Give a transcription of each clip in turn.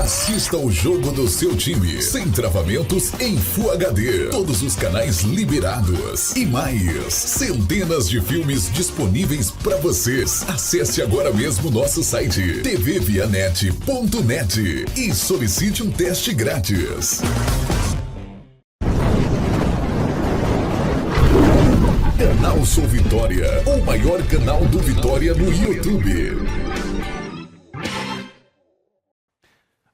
Assista o jogo do seu time, sem travamentos, em Full HD. Todos os canais liberados. E mais, centenas de filmes disponíveis para vocês. Acesse agora mesmo nosso site tvvianet.net e solicite um teste grátis. Canal Sou Vitória, o maior canal do Vitória no YouTube.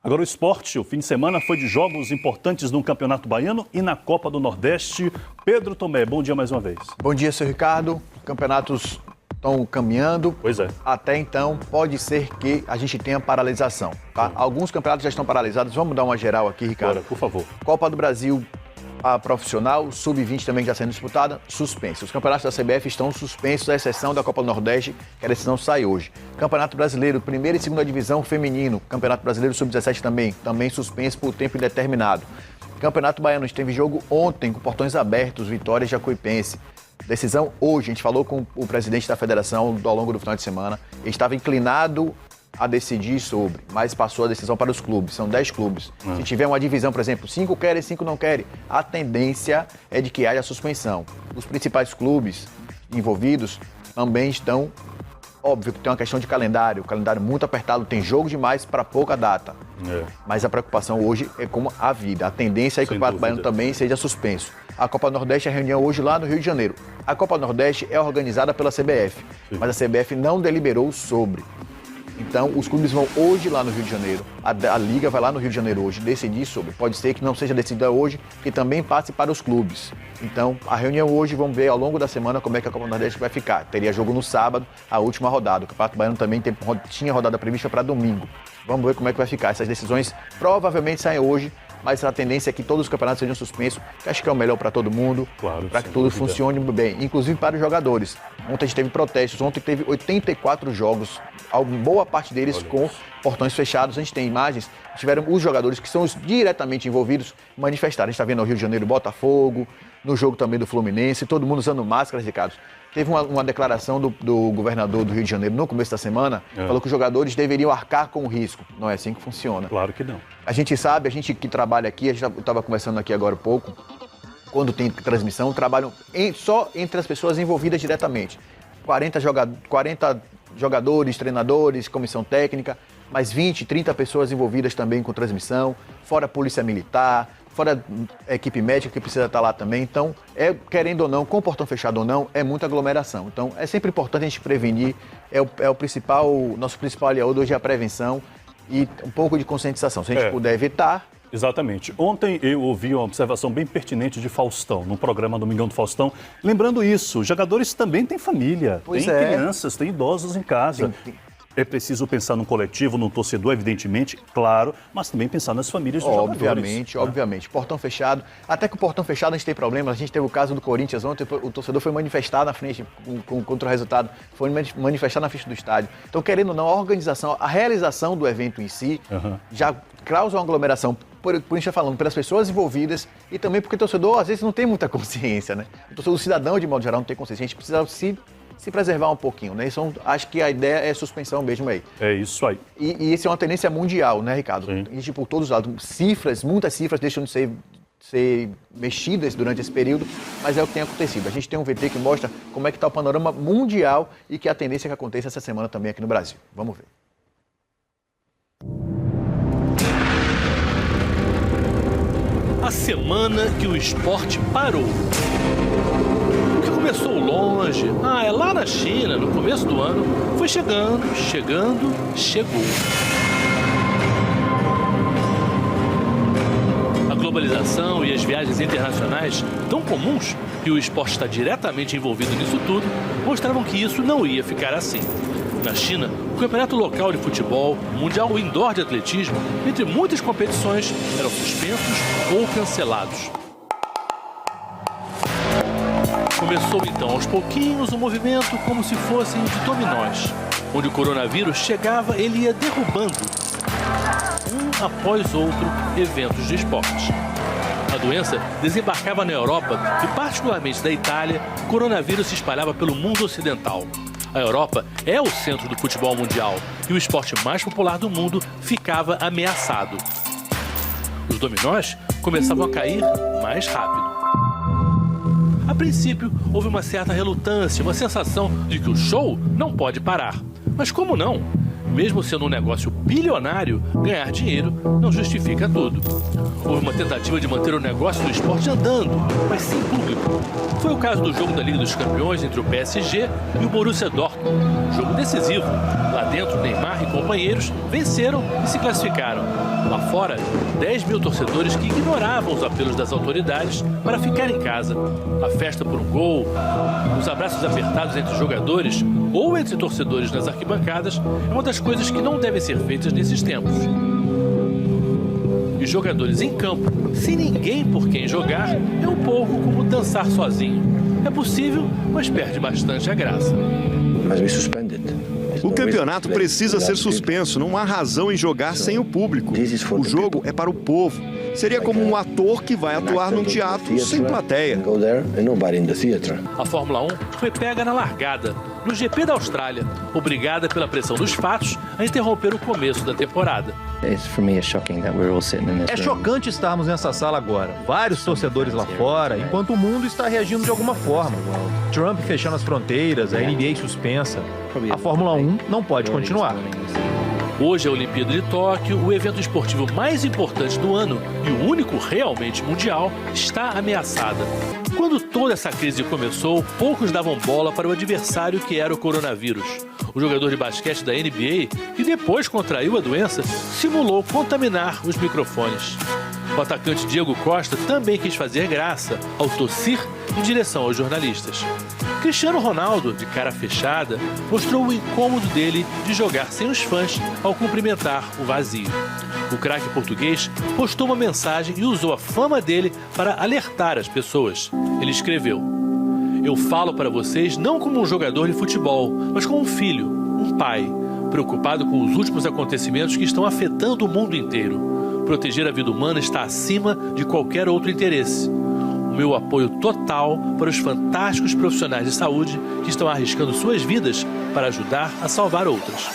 Agora o esporte, o fim de semana foi de jogos importantes no Campeonato Baiano e na Copa do Nordeste. Pedro Tomé, bom dia mais uma vez. Bom dia, seu Ricardo. Campeonatos estão caminhando. Pois é. Até então, pode ser que a gente tenha paralisação, tá? Alguns campeonatos já estão paralisados. Vamos dar uma geral aqui, Ricardo. Bora, por favor. Copa do Brasil, a profissional, sub-20 também já sendo disputada, suspenso. Os campeonatos da CBF estão suspensos, à exceção da Copa do Nordeste, que a decisão sai hoje. Campeonato Brasileiro, primeira e segunda divisão feminino. Campeonato Brasileiro sub-17 também suspenso por tempo indeterminado. Campeonato Baiano, a gente teve jogo ontem com portões abertos, Vitória e Jacuipense. Decisão hoje, a gente falou com o presidente da federação ao longo do final de semana. Ele estava inclinado a decidir sobre, mas passou a decisão para os clubes, são 10 clubes. Se tiver uma divisão, por exemplo, 5 querem, 5 não querem, a tendência é de que haja suspensão. Os principais clubes envolvidos também estão, óbvio que tem uma questão de calendário, o calendário muito apertado, tem jogo demais para pouca data. Mas a preocupação hoje é com a vida, a tendência é que o Campeonato Baiano também seja suspenso. A Copa Nordeste é a reunião hoje lá no Rio de Janeiro. A Copa Nordeste é organizada pela CBF, mas a CBF não deliberou sobre. Então, os clubes vão hoje lá no Rio de Janeiro, a Liga vai lá no Rio de Janeiro hoje decidir sobre. Pode ser que não seja decidida hoje, que também passe para os clubes. Então, a reunião hoje, vamos ver ao longo da semana como é que a Copa Nordeste vai ficar. Teria jogo no sábado, a última rodada. O Campeonato Baiano também tinha rodada prevista para domingo. Vamos ver como é que vai ficar. Essas decisões provavelmente saem hoje, mas a tendência é que todos os campeonatos sejam suspensos, que acho que é o melhor para todo mundo, para que tudo funcione bem, inclusive para os jogadores. Ontem a gente teve protestos, ontem teve 84 jogos, boa parte deles com portões fechados. A gente tem imagens, tiveram os jogadores que são os diretamente envolvidos manifestar. A gente está vendo no Rio de Janeiro Botafogo, no jogo também do Fluminense, todo mundo usando máscaras, Ricardo. Teve uma declaração do governador do Rio de Janeiro no começo da semana, falou que os jogadores deveriam arcar com o risco. Não é assim que funciona. Claro que não. A gente sabe, a gente que trabalha aqui, a gente estava conversando aqui agora há pouco, quando tem transmissão, trabalham só entre as pessoas envolvidas diretamente. 40 jogadores, treinadores, comissão técnica, mais 20, 30 pessoas envolvidas também com transmissão, fora a polícia militar, fora a equipe médica que precisa estar lá também. Então, querendo ou não, com o portão fechado ou não, é muita aglomeração. Então, é sempre importante a gente prevenir, nosso principal aliado hoje é a prevenção e um pouco de conscientização. Se a gente puder evitar... Exatamente. Ontem eu ouvi uma observação bem pertinente de Faustão, no programa Domingão do Faustão. Lembrando isso, os jogadores também têm família, têm crianças, têm idosos em casa. É preciso pensar no coletivo, no torcedor, evidentemente, claro, mas também pensar nas famílias dos jogadores. Obviamente. Portão fechado. Até que o portão fechado a gente tem problema. A gente teve o caso do Corinthians ontem, o torcedor foi manifestar na frente contra o resultado, foi manifestar na frente do estádio. Então, querendo ou não, a organização, a realização do evento em si já causa uma aglomeração, por a gente está falando, pelas pessoas envolvidas e também porque o torcedor, às vezes, não tem muita consciência, né? O cidadão, de modo geral, não tem consciência. A gente precisa se preservar um pouquinho, né? Então, acho que a ideia é suspensão mesmo aí. É isso aí. E isso é uma tendência mundial, né, Ricardo? E por todos os lados. Muitas cifras deixam de ser mexidas durante esse período, mas é o que tem acontecido. A gente tem um VT que mostra como é que está o panorama mundial e que a tendência é que aconteça essa semana também aqui no Brasil. Vamos ver. A semana que o esporte parou. O que começou longe, é lá na China, no começo do ano, foi chegou. A globalização e as viagens internacionais, tão comuns que o esporte está diretamente envolvido nisso tudo, mostravam que isso não ia ficar assim. Na China, o campeonato local de futebol, o mundial indoor de atletismo, entre muitas competições, eram suspensos ou cancelados. Começou então aos pouquinhos o movimento como se fossem de dominós. Onde o coronavírus chegava, ele ia derrubando, um após outro, eventos de esporte. A doença desembarcava na Europa e, particularmente da Itália, o coronavírus se espalhava pelo mundo ocidental. A Europa é o centro do futebol mundial e o esporte mais popular do mundo ficava ameaçado. Os dominós começavam a cair mais rápido. A princípio, houve uma certa relutância, uma sensação de que o show não pode parar. Mas como não? Mesmo sendo um negócio bilionário, ganhar dinheiro não justifica tudo. Houve uma tentativa de manter o negócio do esporte andando, mas sem público. Foi o caso do jogo da Liga dos Campeões entre o PSG e o Borussia Dortmund. Jogo decisivo. Lá dentro, Neymar e companheiros venceram e se classificaram. Lá fora, 10 mil torcedores que ignoravam os apelos das autoridades para ficar em casa. A festa por um gol, os abraços apertados entre jogadores ou entre torcedores nas arquibancadas é uma das coisas que não devem ser feitas nesses tempos. E jogadores em campo, sem ninguém por quem jogar, é um pouco como dançar sozinho. É possível, mas perde bastante a graça. O campeonato precisa ser suspenso, não há razão em jogar sem o público. O jogo é para o povo. Seria como um ator que vai atuar num teatro sem plateia. A Fórmula 1 foi pega na largada, no GP da Austrália, obrigada pela pressão dos fatos a interromper o começo da temporada. É chocante estarmos nessa sala agora, vários torcedores lá fora, enquanto o mundo está reagindo de alguma forma. Trump fechando as fronteiras, a NBA suspensa. A Fórmula 1 não pode continuar. Hoje, a Olimpíada de Tóquio, o evento esportivo mais importante do ano e o único realmente mundial, está ameaçada. Quando toda essa crise começou, poucos davam bola para o adversário que era o coronavírus. O jogador de basquete da NBA, que depois contraiu a doença, simulou contaminar os microfones. O atacante Diego Costa também quis fazer graça ao tossir em direção aos jornalistas. Cristiano Ronaldo, de cara fechada, mostrou o incômodo dele de jogar sem os fãs ao cumprimentar o vazio. O craque português postou uma mensagem e usou a fama dele para alertar as pessoas. Ele escreveu: "Eu falo para vocês não como um jogador de futebol, mas como um filho, um pai, preocupado com os últimos acontecimentos que estão afetando o mundo inteiro. Proteger a vida humana está acima de qualquer outro interesse. O meu apoio total para os fantásticos profissionais de saúde que estão arriscando suas vidas para ajudar a salvar outras."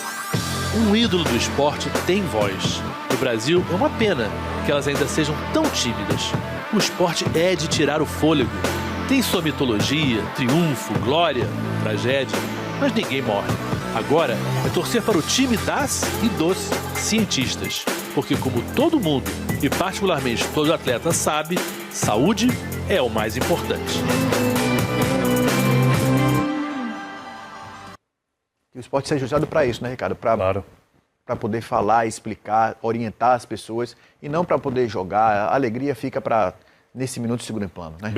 Um ídolo do esporte tem voz. No Brasil, é uma pena que elas ainda sejam tão tímidas. O esporte é de tirar o fôlego. Tem sua mitologia, triunfo, glória, tragédia, mas ninguém morre. Agora é torcer para o time das e dos cientistas. Porque, como todo mundo, e particularmente todo atleta sabe, saúde é o mais importante. Que o esporte seja usado para isso, né, Ricardo? Claro. Para poder falar, explicar, orientar as pessoas e não para poder jogar. A alegria fica nesse minuto de segundo plano, né?